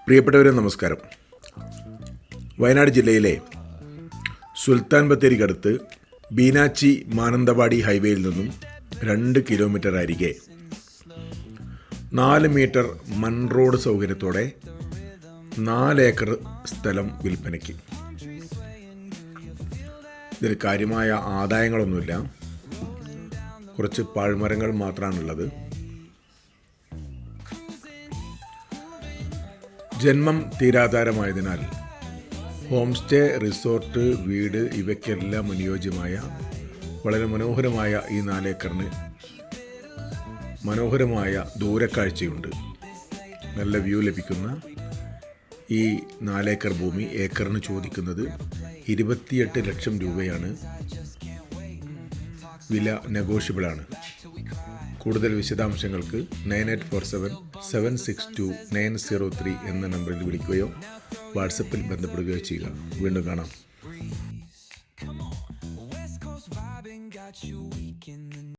പ്രിയപ്പെട്ടവരെ നമസ്കാരം. വയനാട് ജില്ലയിലെ സുൽത്താൻ ബത്തേരിക്കടുത്ത് ബീനാച്ചി മാനന്തവാടി ഹൈവേയിൽ നിന്നും 2 കിലോമീറ്റർ അരികെ 4 മീറ്റർ മൺ റോഡ് സൗകര്യത്തോടെ 4 ഏക്കർ സ്ഥലം വിൽപ്പനയ്ക്ക്. ഇതിന് കാര്യമായ ആദായങ്ങളൊന്നുമില്ല, കുറച്ച് പാഴ്മരങ്ങൾ മാത്രമാണുള്ളത്. ജന്മം തീരാധാരമായതിനാൽ ഹോം സ്റ്റേ, റിസോർട്ട്, വീട് ഇവയ്ക്കെല്ലാം അനുയോജ്യമായ വളരെ മനോഹരമായ ഈ 4 ഏക്കറിന് മനോഹരമായ ദൂരക്കാഴ്ചയുണ്ട്. നല്ല വ്യൂ ലഭിക്കുന്ന ഈ 4 ഏക്കർ ഭൂമി ഏക്കറിന് ചോദിക്കുന്നത് 28 ലക്ഷം രൂപയാണ്. വില നെഗോഷ്യബിളാണ്. കൂടുതൽ വിശദാംശങ്ങൾക്ക് 9847-762-903 എന്ന നമ്പറിൽ വിളിക്കുകയോ വാട്സപ്പിൽ ബന്ധപ്പെടുകയോ ചെയ്യുക. വീണ്ടും കാണാം.